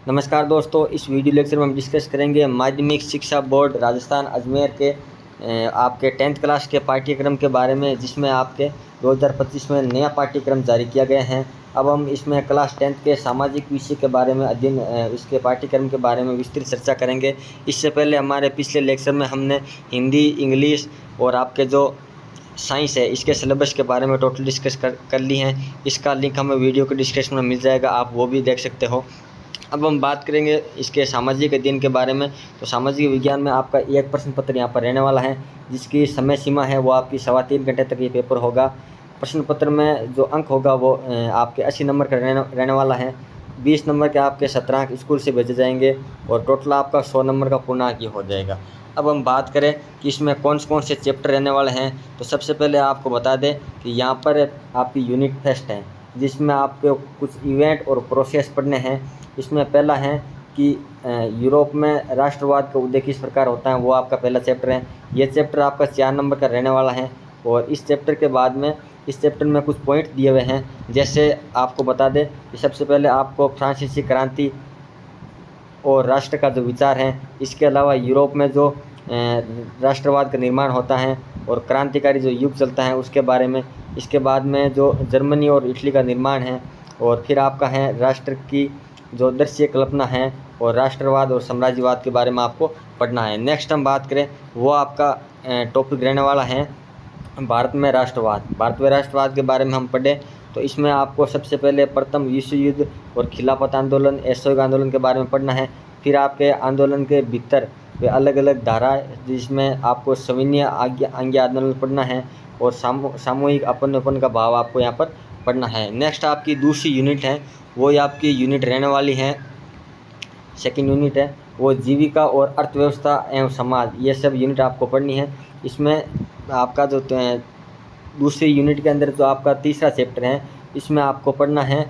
नमस्कार दोस्तों, इस वीडियो लेक्चर में हम डिस्कस करेंगे माध्यमिक शिक्षा बोर्ड राजस्थान अजमेर के आपके 10th क्लास के पाठ्यक्रम के बारे में, जिसमें आपके 2025 में नया पाठ्यक्रम जारी किया गया है। अब हम इसमें क्लास 10th के सामाजिक विषय के बारे में अध्ययन इसके पाठ्यक्रम के बारे में विस्तृत चर्चा करेंगे। इससे पहले हमारे पिछले लेक्चर में हमने हिंदी, इंग्लिश और आपके जो साइंस है इसके सिलेबस के बारे में टोटल डिस्कस कर ली हैं। इसका लिंक हमें वीडियो के डिस्क्रिप्शन में मिल जाएगा, आप वो भी देख सकते हो। अब हम बात करेंगे इसके सामाजिक अध्ययन के बारे में। तो सामाजिक विज्ञान में आपका एक प्रश्न पत्र यहाँ पर रहने वाला है, जिसकी समय सीमा है वो आपकी 3.25 घंटे तक ये पेपर होगा। प्रश्न पत्र में जो अंक होगा वो आपके 80 नंबर का रहने वाला है। 20 नंबर के आपके 17 अंक स्कूल से भेजे जाएंगे और टोटल आपका 100 नंबर का पूर्णांक हो जाएगा। अब हम बात करें कि इसमें कौन से चैप्टर रहने वाले हैं, तो सबसे पहले आपको बता दें कि यहाँ पर आपकी यूनिट टेस्ट है, जिसमें आपको कुछ इवेंट और प्रोसेस पढ़ने हैं। इसमें पहला है कि यूरोप में राष्ट्रवाद का उदय किस प्रकार होता है, वो आपका पहला चैप्टर है। ये चैप्टर आपका 4 नंबर का रहने वाला है। और इस चैप्टर के बाद में इस चैप्टर में कुछ पॉइंट दिए हुए हैं। जैसे आपको बता दें कि सबसे पहले आपको फ्रांसीसी क्रांति और राष्ट्र का जो विचार है, इसके अलावा यूरोप में जो राष्ट्रवाद का निर्माण होता है और क्रांतिकारी जो युग चलता है उसके बारे में। इसके बाद में जो जर्मनी और इटली का निर्माण है, और फिर आपका है राष्ट्र की जो दृश्य कल्पना है और राष्ट्रवाद और साम्राज्यवाद के बारे में आपको पढ़ना है। नेक्स्ट हम बात करें, वो आपका टॉपिक रहने वाला है भारत में राष्ट्रवाद। भारत में राष्ट्रवाद के बारे में हम पढ़ें तो इसमें आपको सबसे पहले प्रथम विश्व युद्ध और खिलाफत आंदोलन, असहयोग आंदोलन के बारे में पढ़ना है। फिर आपके आंदोलन के भीतर वे अलग अलग धारा, जिसमें आपको सविनय आज्ञा आंदोलन पढ़ना है और सामूहिक अपनोपन का भाव आपको यहाँ पर पढ़ना है। नेक्स्ट आपकी दूसरी यूनिट है, वो आपकी यूनिट रहने वाली है, सेकंड यूनिट है वो जीविका और अर्थव्यवस्था एवं समाज। ये सब यूनिट आपको पढ़नी है। इसमें आपका जो दूसरी यूनिट के अंदर जो आपका तीसरा चैप्टर है, इसमें आपको पढ़ना है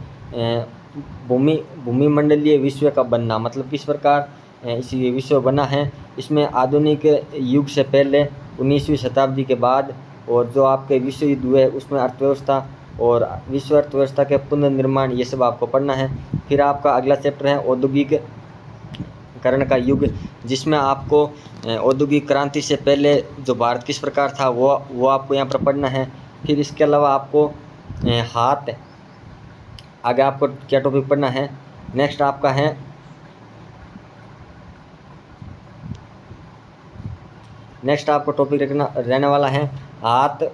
भूमिमंडलीय विश्व का बनना, मतलब किस प्रकार इस विश्व बना है। इसमें आधुनिक युग से पहले 19वीं शताब्दी के बाद और जो आपके विश्व युद्ध हुए उसमें अर्थव्यवस्था और विश्व अर्थव्यवस्था के पुनर्निर्माण, ये सब आपको पढ़ना है। फिर आपका अगला चैप्टर है औद्योगिकरण का युग, जिसमें आपको औद्योगिक क्रांति से पहले जो भारत किस प्रकार था वो आपको यहाँ पर पढ़ना है। फिर इसके अलावा आपको आगे आपको क्या टॉपिक पढ़ना है। नेक्स्ट आपका है नेक्स्ट आपको टॉपिक रहने वाला है हाथ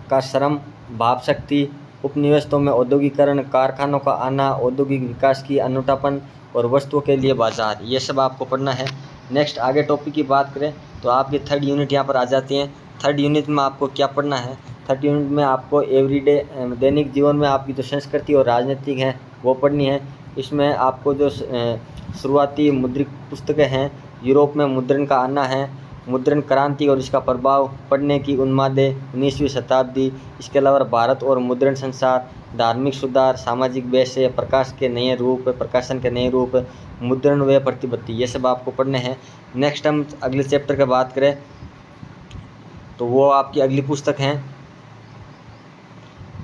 का श्रम, भाव शक्ति, उपनिवेशों में औद्योगिकरण, कारखानों का आना, औद्योगिक विकास की अनुठापन और वस्तुओं के लिए बाजार। ये सब आपको पढ़ना है। नेक्स्ट आगे टॉपिक की बात करें तो आपकी थर्ड यूनिट यहाँ पर आ जाती है। थर्ड यूनिट में आपको क्या पढ़ना है, थर्ड यूनिट में आपको एवरीडे दैनिक जीवन में आपकी जो संस्कृति और राजनीतिक है वो पढ़नी है। इसमें आपको जो शुरुआती मुद्रित पुस्तकें हैं, यूरोप में मुद्रण का आना है, मुद्रण क्रांति और इसका प्रभाव पढ़ने की उन्मादे, 19वीं शताब्दी। इसके अलावा भारत और मुद्रण संसार, धार्मिक सुधार, सामाजिक वैश्य, प्रकाशन के नए रूप, मुद्रण व प्रतिपत्ति, ये सब आपको पढ़ने हैं। नेक्स्ट हम अगले चैप्टर की बात करें तो वो आपकी अगली पुस्तक है,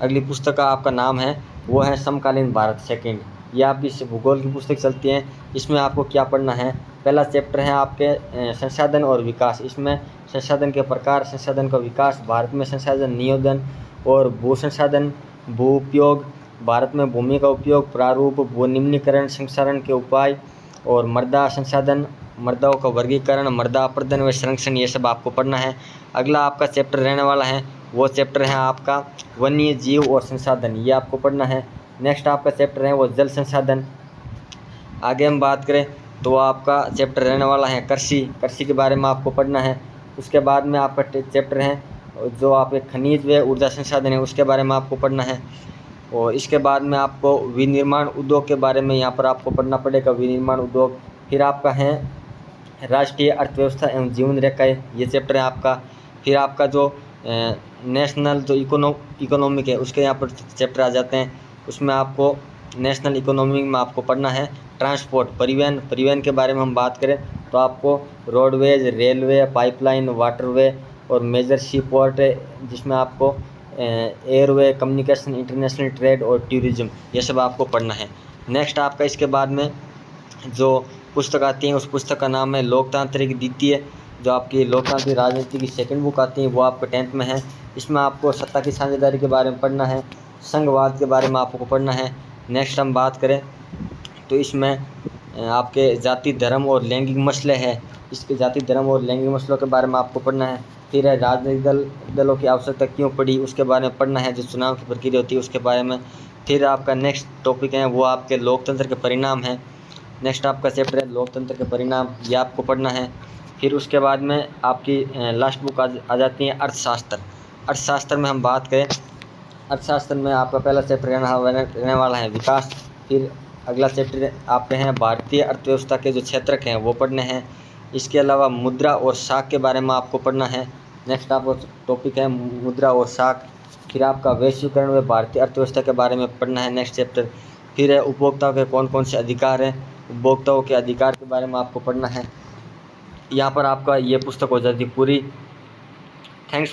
अगली पुस्तक का आपका नाम है वो है समकालीन भारत सेकंड। ये आपकी भूगोल की पुस्तक चलती है। इसमें आपको क्या पढ़ना है, पहला चैप्टर है आपके संसाधन और विकास। इसमें संसाधन के प्रकार, संसाधन का विकास, भारत में संसाधन नियोजन और भू संसाधन, भू उपयोग, भारत में भूमि का उपयोग, प्रारूप, भू निम्नीकरण, संसाधन के उपाय और मृदा संसाधन, मृदाओं का वर्गीकरण, मृदा अपर्दन व संरक्षण, ये सब आपको पढ़ना है। अगला आपका चैप्टर रहने वाला है वो चैप्टर है आपका वन्य जीव और संसाधन, ये आपको पढ़ना है। नेक्स्ट आपका चैप्टर है वो जल संसाधन। आगे हम बात करें तो आपका चैप्टर रहने वाला है कृषि के बारे में आपको पढ़ना है। उसके बाद में आपका चैप्टर है जो आपके खनिज व ऊर्जा संसाधन है उसके बारे में आपको पढ़ना है। और इसके बाद में आपको विनिर्माण उद्योग के बारे में यहाँ पर आपको पढ़ना पड़ेगा, विनिर्माण उद्योग। फिर आपका है राष्ट्रीय अर्थव्यवस्था एवं जीवन रेखाएँ, ये चैप्टर है आपका। फिर आपका जो नेशनल जो इकोनॉमिक है उसके यहाँ पर चैप्टर आ जाते हैं। उसमें आपको नेशनल इकोनॉमी में आपको पढ़ना है ट्रांसपोर्ट, परिवहन के बारे में हम बात करें तो आपको रोडवेज, रेलवे, पाइपलाइन, वाटरवे और मेजर सी पोर्ट, जिसमें आपको एयरवे, कम्युनिकेशन, इंटरनेशनल ट्रेड और टूरिज्म, ये सब आपको पढ़ना है। नेक्स्ट आपका इसके बाद में जो पुस्तक आती है उस पुस्तक का नाम है लोकतांत्रिक द्वितीय। जो आपकी लोकतांत्रिक राजनीति की सेकंड बुक आती है वो आपको 10th में है। इसमें आपको सत्ता की साझेदारी के बारे में पढ़ना है, संघवाद के बारे में आपको पढ़ना है। नेक्स्ट हम बात करें तो इसमें आपके जाति धर्म और लैंगिक मसले हैं, इसके जाति धर्म और लैंगिक मसलों के बारे में आपको पढ़ना है। फिर है राजनीतिक दलों की आवश्यकता क्यों पड़ी, उसके बारे में पढ़ना है। जो चुनाव की प्रक्रिया होती है उसके बारे में। फिर आपका नेक्स्ट टॉपिक है वो आपके लोकतंत्र के परिणाम है। नेक्स्ट आपका चैप्टर है लोकतंत्र के परिणाम, ये आपको पढ़ना है। फिर उसके बाद में आपकी लास्ट बुक आ जाती है अर्थशास्त्र। अर्थशास्त्र में हम बात करें, अर्थशास्त्र में आपका पहला चैप्टर रहने वाला है विकास। फिर अगला चैप्टर आपके हैं भारतीय अर्थव्यवस्था के जो क्षेत्रक हैं वो पढ़ने हैं। इसके अलावा मुद्रा और साख के बारे में आपको पढ़ना है। नेक्स्ट आपका टॉपिक है मुद्रा और साख। फिर आपका वैश्वीकरण व भारतीय अर्थव्यवस्था के बारे में पढ़ना है नेक्स्ट चैप्टर। फिर है उपभोक्ताओं के कौन कौन से अधिकार हैं, उपभोक्ताओं के अधिकार के बारे में आपको पढ़ना है। यहाँ पर आपका ये पुस्तक हो जाती है पूरी। थैंक्स।